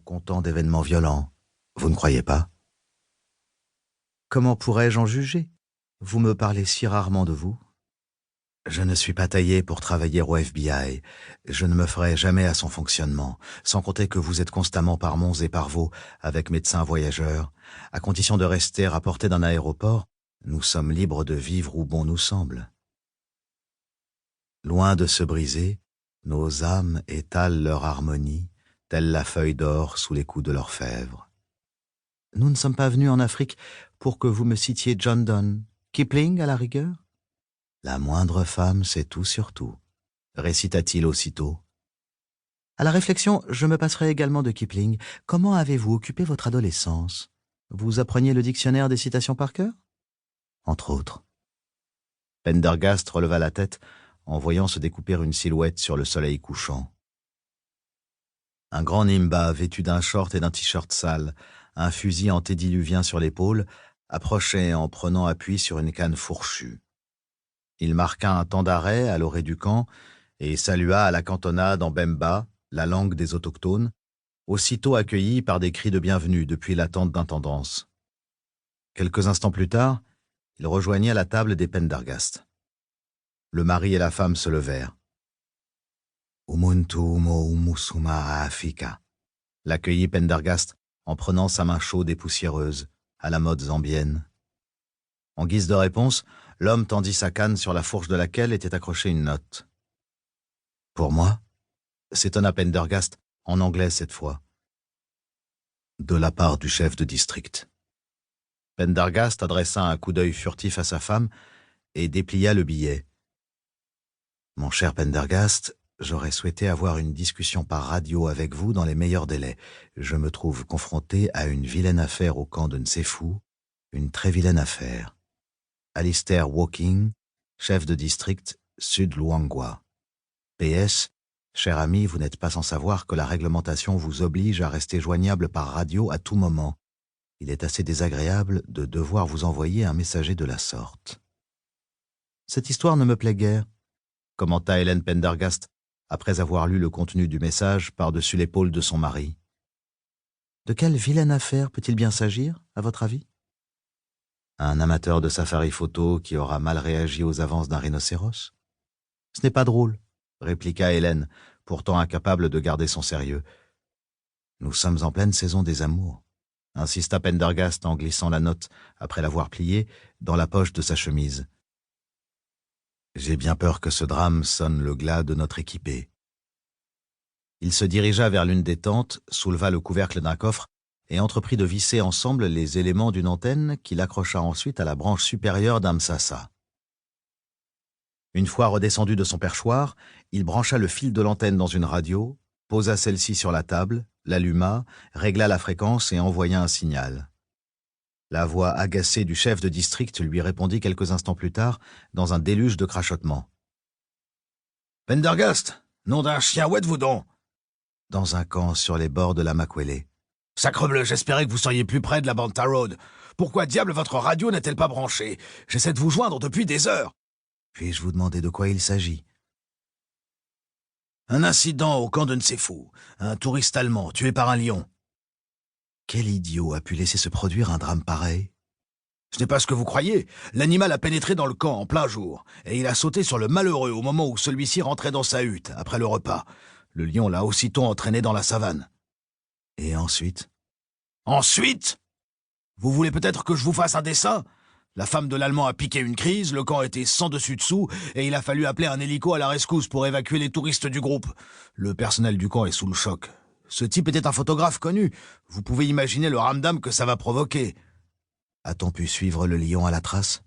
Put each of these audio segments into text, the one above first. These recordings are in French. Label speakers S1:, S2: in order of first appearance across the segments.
S1: content d'événements violents. Vous ne croyez pas? Comment pourrais-je en juger? Vous me parlez si rarement de vous. Je ne suis pas taillé pour travailler au FBI. Je ne me ferai jamais à son fonctionnement, sans compter que vous êtes constamment par monts et par vaux avec médecins voyageurs. À condition de rester à portée d'un aéroport, nous sommes libres de vivre où bon nous semble. Loin de se briser, nos âmes étalent leur harmonie, telle la feuille d'or sous les coups de l'orfèvre. Nous ne sommes pas venus en Afrique pour que vous me citiez John Donne, Kipling à la rigueur. La moindre femme sait tout sur tout, récita-t-il aussitôt. À la réflexion, je me passerai également de Kipling. Comment avez-vous occupé votre adolescence? Vous appreniez le dictionnaire des citations par cœur? Entre autres. Pendergast releva la tête en voyant se découper une silhouette sur le soleil couchant. Un grand nimba vêtu d'un short et d'un t-shirt sale, un fusil antédiluvien sur l'épaule, approchait en prenant appui sur une canne fourchue. Il marqua un temps d'arrêt à l'orée du camp et salua à la cantonade en bemba, la langue des autochtones, aussitôt accueilli par des cris de bienvenue depuis la tente d'intendance. Quelques instants plus tard, il rejoignit la table des Pendergast. Le mari et la femme se levèrent. Umuntu mo umusuma afika, l'accueillit Pendergast en prenant sa main chaude et poussiéreuse, à la mode zambienne. En guise de réponse, l'homme tendit sa canne sur la fourche de laquelle était accrochée une note. « Pour moi ?» s'étonna Pendergast, en anglais cette fois. « De la part du chef de district. » Pendergast adressa un coup d'œil furtif à sa femme et déplia le billet. « Mon cher Pendergast, j'aurais souhaité avoir une discussion par radio avec vous dans les meilleurs délais. Je me trouve confronté à une vilaine affaire au camp de Nsefou, une très vilaine affaire. Alistair Walking, chef de district, Sud Luangwa. PS, cher ami, vous n'êtes pas sans savoir que la réglementation vous oblige à rester joignable par radio à tout moment. Il est assez désagréable de devoir vous envoyer un messager de la sorte. Cette histoire ne me plaît guère, commenta Hélène Pendergast, après avoir lu le contenu du message par-dessus l'épaule de son mari. De quelle vilaine affaire peut-il bien s'agir, à votre avis? Un amateur de safari photo qui aura mal réagi aux avances d'un rhinocéros? Ce n'est pas drôle, répliqua Hélène, pourtant incapable de garder son sérieux. Nous sommes en pleine saison des amours, insista Pendergast en glissant la note, après l'avoir pliée, dans la poche de sa chemise. J'ai bien peur que ce drame sonne le glas de notre équipée. Il se dirigea vers l'une des tentes, souleva le couvercle d'un coffre et entreprit de visser ensemble les éléments d'une antenne qu'il accrocha ensuite à la branche supérieure d'un msassa. Une fois redescendu de son perchoir, il brancha le fil de l'antenne dans une radio, posa celle-ci sur la table, l'alluma, régla la fréquence et envoya un signal. La voix agacée du chef de district lui répondit quelques instants plus tard dans un déluge de crachotements. « Pendergast, nom d'un chien, où êtes-vous donc ?» Dans un camp sur les bords de la Makwele. « Sacrebleu, j'espérais que vous seriez plus près de la Banta Road. Pourquoi diable votre radio n'est-elle pas branchée? J'essaie de vous joindre depuis des heures. » Puis-je vous demander de quoi il s'agit? Un incident au camp de Nsefou. Un touriste allemand tué par un lion. Quel idiot a pu laisser se produire un drame pareil? Ce n'est pas ce que vous croyez. L'animal a pénétré dans le camp en plein jour, et il a sauté sur le malheureux au moment où celui-ci rentrait dans sa hutte, après le repas. Le lion l'a aussitôt entraîné dans la savane. Et ensuite? Ensuite? Vous voulez peut-être que je vous fasse un dessin? La femme de l'Allemand a piqué une crise, le camp était sans dessus-dessous, et il a fallu appeler un hélico à la rescousse pour évacuer les touristes du groupe. Le personnel du camp est sous le choc. Ce type était un photographe connu. Vous pouvez imaginer le ramdam que ça va provoquer. A-t-on pu suivre le lion à la trace?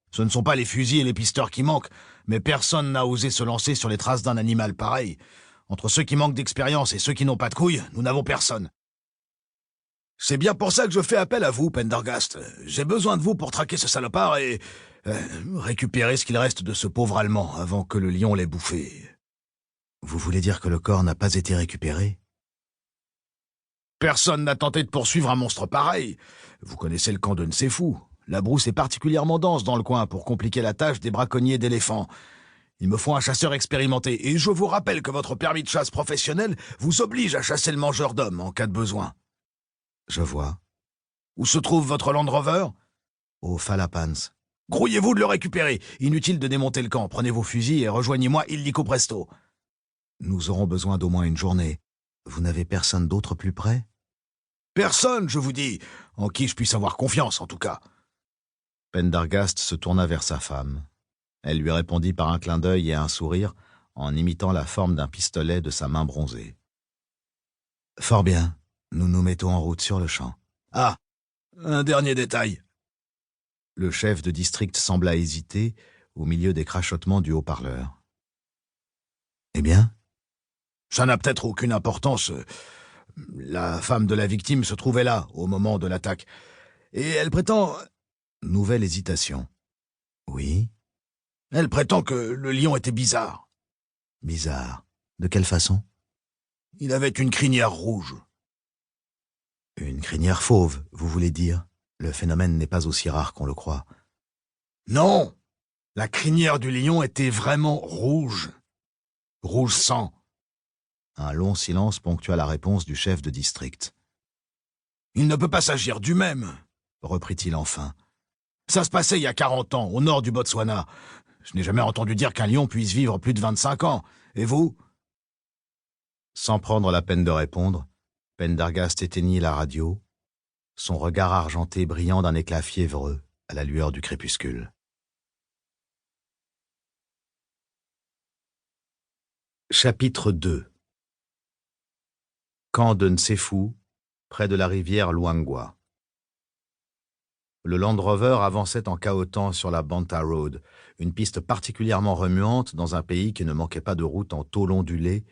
S1: Ce ne sont pas les fusils et les pisteurs qui manquent, mais personne n'a osé se lancer sur les traces d'un animal pareil. Entre ceux qui manquent d'expérience et ceux qui n'ont pas de couilles, nous n'avons personne. C'est bien pour ça que je fais appel à vous, Pendergast. J'ai besoin de vous pour traquer ce salopard et récupérer ce qu'il reste de ce pauvre Allemand avant que le lion l'ait bouffé. Vous voulez dire que le corps n'a pas été récupéré? Personne n'a tenté de poursuivre un monstre pareil. Vous connaissez le camp de Nsefou. La brousse est particulièrement dense dans le coin pour compliquer la tâche des braconniers d'éléphants.
S2: Il me faut un chasseur expérimenté, et je vous rappelle que votre permis de chasse professionnel vous oblige à chasser le mangeur d'hommes en cas de besoin. »
S1: « Je vois.
S2: Où se trouve votre Land Rover ? » ?»«
S1: Au Falapans. »«
S2: Grouillez-vous de le récupérer. Inutile de démonter le camp. Prenez vos fusils et rejoignez-moi illico presto. » »«
S1: Nous aurons besoin d'au moins une journée. Vous n'avez personne d'autre plus près ? » ?»«
S2: Personne, je vous dis, en qui je puisse avoir confiance, en tout cas. »
S1: Pendergast se tourna vers sa femme. Elle lui répondit par un clin d'œil et un sourire, en imitant la forme d'un pistolet de sa main bronzée. « Fort bien. Nous nous mettons en route sur le champ. »«
S2: Ah, un dernier détail. »
S1: Le chef de district sembla hésiter, au milieu des crachotements du haut-parleur. « Eh bien ? » ?»«
S2: Ça n'a peut-être aucune importance. La femme de la victime se trouvait là, au moment de l'attaque. Et elle prétend... »
S1: Nouvelle hésitation. « Oui ? » ?»«
S2: Elle prétend que le lion était bizarre. »«
S1: Bizarre. De quelle façon ? » ?»«
S2: Il avait une crinière rouge. » »«
S1: Une crinière fauve, vous voulez dire ? Le phénomène n'est pas aussi rare qu'on le croit. »«
S2: Non ! La crinière du lion était vraiment rouge. Rouge sang. »
S1: Un long silence ponctua la réponse du chef de district.
S2: « Il ne peut pas s'agir du même, »
S1: reprit-il enfin.
S2: « Ça se passait il y a 40 ans, au nord du Botswana. Je n'ai jamais entendu dire qu'un lion puisse vivre plus de 25 ans. Et vous ?»
S1: Sans prendre la peine de répondre, Pendergast éteignit la radio, son regard argenté brillant d'un éclat fiévreux à la lueur du crépuscule. Chapitre 2. Camp de Nsefu, près de la rivière Luangwa. Le Land Rover avançait en cahotant sur la Banta Road, une piste particulièrement remuante dans un pays qui ne manquait pas de routes en tôle ondulée,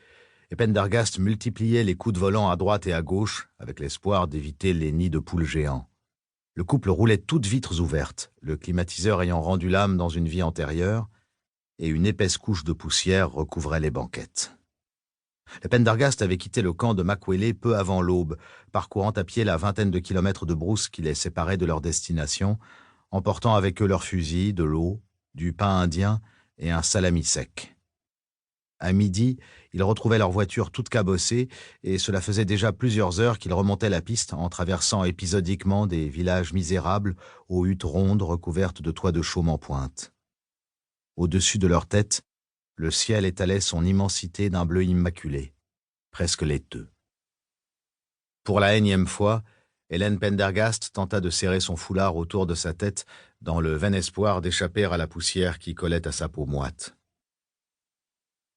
S1: et Pendergast multipliait les coups de volant à droite et à gauche, avec l'espoir d'éviter les nids de poules géants. Le couple roulait toutes vitres ouvertes, le climatiseur ayant rendu l'âme dans une vie antérieure, et une épaisse couche de poussière recouvrait les banquettes. Les Pendergast avaient quitté le camp de Makwele peu avant l'aube, parcourant à pied la vingtaine de kilomètres de brousse qui les séparaient de leur destination, emportant avec eux leurs fusils, de l'eau, du pain indien et un salami sec. À midi, ils retrouvaient leur voiture toute cabossée, et cela faisait déjà plusieurs heures qu'ils remontaient la piste en traversant épisodiquement des villages misérables aux huttes rondes recouvertes de toits de chaume en pointe. Au-dessus de leur tête, le ciel étalait son immensité d'un bleu immaculé, presque laiteux. Pour la énième fois, Hélène Pendergast tenta de serrer son foulard autour de sa tête dans le vain espoir d'échapper à la poussière qui collait à sa peau moite.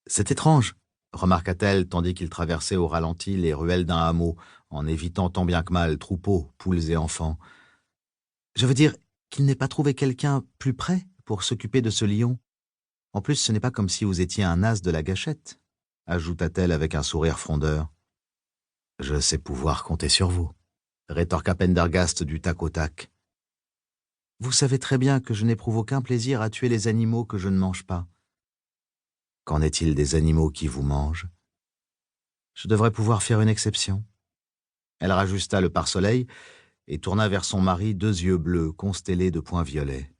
S1: « C'est étrange, » remarqua-t-elle tandis qu'il traversait au ralenti les ruelles d'un hameau, en évitant tant bien que mal troupeaux, poules et enfants. « Je veux dire qu'il n'ait pas trouvé quelqu'un plus près pour s'occuper de ce lion. En plus, ce n'est pas comme si vous étiez un as de la gâchette, » ajouta-t-elle avec un sourire frondeur. « Je sais pouvoir compter sur vous, » rétorqua Pendergast du tac au tac. « Vous savez très bien que je n'éprouve aucun plaisir à tuer les animaux que je ne mange pas. » « Qu'en est-il des animaux qui vous mangent ? » ?»« Je devrais pouvoir faire une exception. » Elle rajusta le pare-soleil et tourna vers son mari 2 yeux bleus constellés de points violets.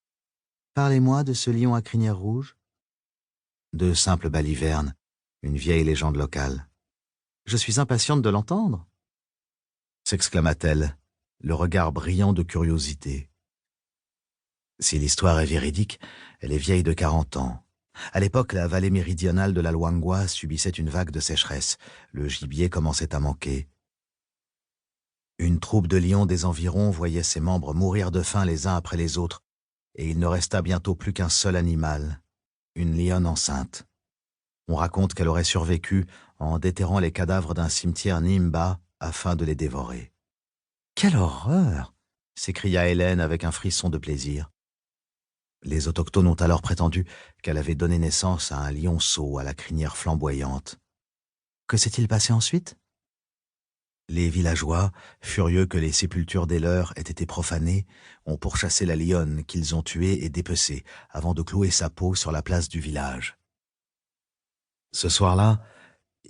S1: « Parlez-moi de ce lion à crinière rouge. » »« De simples balivernes, une vieille légende locale. »« Je suis impatiente de l'entendre. » s'exclama-t-elle, le regard brillant de curiosité. Si l'histoire est véridique, elle est vieille de 40 ans. À l'époque, la vallée méridionale de la Luangwa subissait une vague de sécheresse. Le gibier commençait à manquer. Une troupe de lions des environs voyait ses membres mourir de faim les uns après les autres, et il ne resta bientôt plus qu'un seul animal, une lionne enceinte. On raconte qu'elle aurait survécu en déterrant les cadavres d'un cimetière Nimba afin de les dévorer. « Quelle horreur !» s'écria Hélène avec un frisson de plaisir. Les autochtones ont alors prétendu qu'elle avait donné naissance à un lionceau à la crinière flamboyante. Que s'est-il passé ensuite ? Les villageois, furieux que les sépultures des leurs aient été profanées, ont pourchassé la lionne qu'ils ont tuée et dépecée avant de clouer sa peau sur la place du village. Ce soir-là,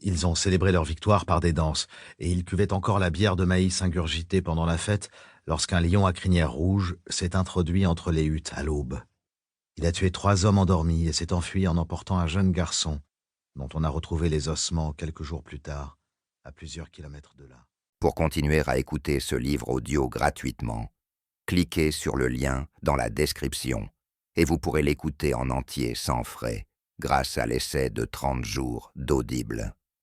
S1: ils ont célébré leur victoire par des danses, et ils cuvaient encore la bière de maïs ingurgitée pendant la fête lorsqu'un lion à crinière rouge s'est introduit entre les huttes à l'aube. Il a tué 3 hommes endormis et s'est enfui en emportant un jeune garçon, dont on a retrouvé les ossements quelques jours plus tard, à plusieurs kilomètres de là.
S3: Pour continuer à écouter ce livre audio gratuitement, cliquez sur le lien dans la description et vous pourrez l'écouter en entier sans frais grâce à l'essai de 30 jours d'Audible.